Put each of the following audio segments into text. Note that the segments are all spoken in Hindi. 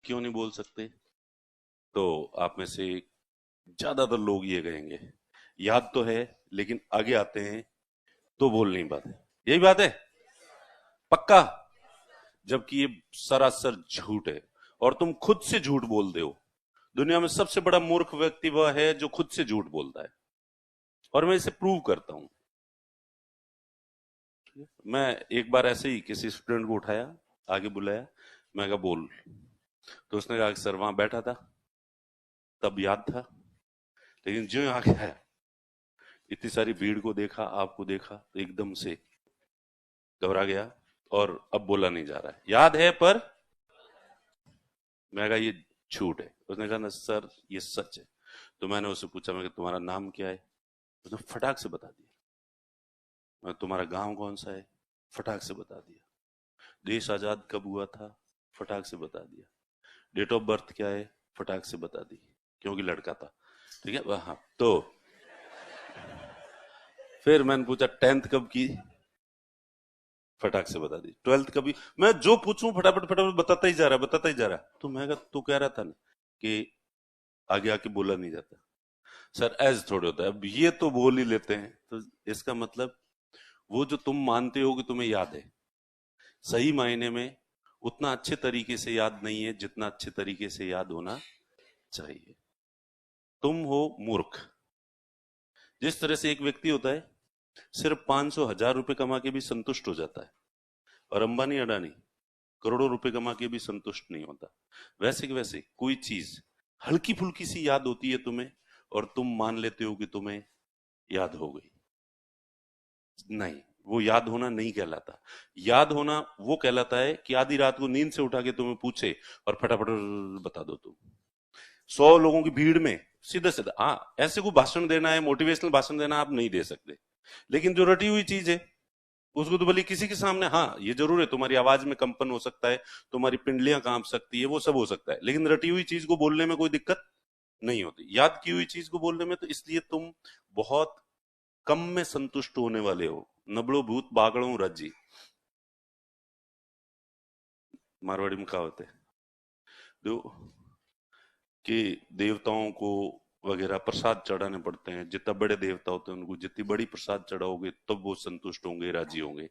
क्यों नहीं बोल सकते? तो आप में से ज्यादातर लोग ये कहेंगे याद तो है लेकिन आगे आते हैं तो बोल नहीं पाते। यही बात है, पक्का? जबकि ये सरासर झूठ है और तुम खुद से झूठ बोलते हो। दुनिया में सबसे बड़ा मूर्ख व्यक्ति वह है जो खुद से झूठ बोलता है, और मैं इसे प्रूव करता हूं। मैं एक बार ऐसे ही किसी स्टूडेंट को उठाया, आगे बुलाया, मैं कहा बोल। तो उसने कहा सर वहां बैठा था तब याद था, लेकिन जो आगे आया, इतनी सारी भीड़ को देखा, आपको देखा, तो एकदम से घबरा गया और अब बोला नहीं जा रहा है। याद है पर मैं कहा ये झूठ है। उसने कहा ना सर ये सच है। तो मैंने उससे पूछा, मैं तुम्हारा नाम क्या है? उसने फटाक से बता दिया। मैं तुम्हारा गांव कौन सा है? फटाक से बता दिया। देश आजाद कब हुआ था? फटाक से बता दिया। डेट ऑफ बर्थ क्या है? फटाक से बता दी, क्योंकि लड़का था। ठीक है, हाँ। तो फिर मैंने पूछा 10th कब की? फटाक से बता दी। 12th कभी? मैं जो पूछूं फटाफट फटाफट बताता ही जा रहा, बताता ही जा रहा। तो मैं कहा तू कह रहा था ना कि आगे आके बोला नहीं जाता। सर ऐसे थोड़े होता है, अब ये तो बोल ही लेते हैं, तो इसका मतलब वो जो तुम मानते हो कि तुम्हें याद है, सही मायने में उतना अच्छे तरीके से याद नहीं है जितना अच्छे तरीके से याद होना चाहिए। तुम हो मूर्ख। जिस तरह से एक व्यक्ति होता है सिर्फ 500,000 रुपए कमा के भी संतुष्ट हो जाता है, और अंबानी अडानी करोड़ों रुपए कमा के भी संतुष्ट नहीं होता, वैसे कि वैसे कोई चीज हल्की फुल्की सी याद होती है तुम्हें और तुम मान लेते हो कि तुम्हें याद हो गई। नहीं, वो याद होना नहीं कहलाता। याद होना वो कहलाता है कि आधी रात को नींद से उठा के तुम्हें पूछे और फटाफट बता दो तुम। 100 लोगों की भीड़ में सीधा सीधा, हाँ ऐसे को भाषण देना है, मोटिवेशनल भाषण देना आप नहीं दे सकते, लेकिन जो रटी हुई चीज है उसको तो भले किसी के सामने, हाँ ये जरूर है तुम्हारी आवाज में कंपन हो सकता है, तुम्हारी पिंडलियां कांप सकती है, वो सब हो सकता है, लेकिन रटी हुई चीज को बोलने में कोई दिक्कत नहीं होती। याद की हुई चीज को बोलने में तो इसलिए तुम बहुत कम में संतुष्ट होने वाले हो। नबड़ो भूत बागड़ो रजी, मारवाड़ी में कहावत है जो कि देवताओं को वगैरह प्रसाद चढ़ाने पड़ते हैं। जितना बड़े देवता होते हैं उनको जितनी बड़ी प्रसाद चढ़ाओगे तब तो वो संतुष्ट होंगे, राजी होंगे।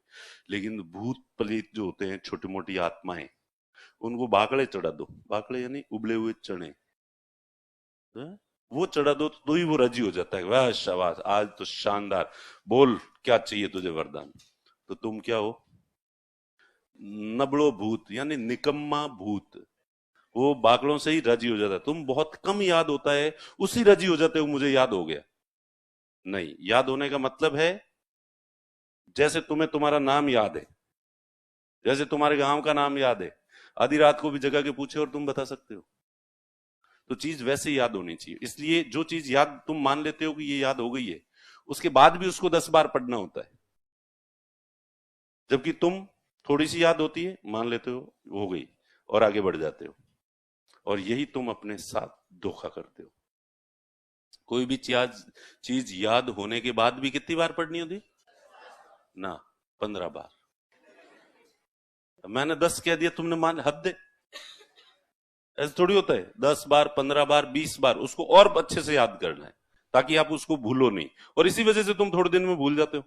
लेकिन भूत प्रेत जो होते हैं, छोटी मोटी आत्माएं, उनको बाकड़े चढ़ा दो, बाकड़े यानी उबले हुए चने, वो चढ़ा दो तो ही वो राजी हो जाता है। वाह शाबाश, आज तो शानदार, बोल क्या चाहिए तुझे वरदान। तो तुम क्या हो? नबड़ो भूत यानी निकम्मा भूत। वो बाकड़ों से ही राजी हो जाता है। तुम बहुत कम याद होता है, उसी राजी हो जाते हो मुझे याद हो गया। नहीं, याद होने का मतलब है जैसे तुम्हें तुम्हारा नाम याद है, जैसे तुम्हारे गांव का नाम याद है, आधी रात को भी जगह के पूछे और तुम बता सकते हो, तो चीज वैसे याद होनी चाहिए। इसलिए जो चीज याद तुम मान लेते हो कि ये याद हो गई है, उसके बाद भी उसको 10 बार पढ़ना होता है। जबकि तुम थोड़ी सी याद होती है, मान लेते हो गई, और आगे बढ़ जाते हो। और यही तुम अपने साथ धोखा करते हो। कोई भी चीज याद होने के बाद भी कितनी बार पढ़नी होती ना? 15 बार। मैंने 10 कह दिया, तुमने मान, हद दे। ऐसे थोड़ी होता है, 10 बार, 15 बार, 20 बार, उसको और अच्छे से याद करना है ताकि आप उसको भूलो नहीं। और इसी वजह से तुम थोड़े दिन में भूल जाते हो।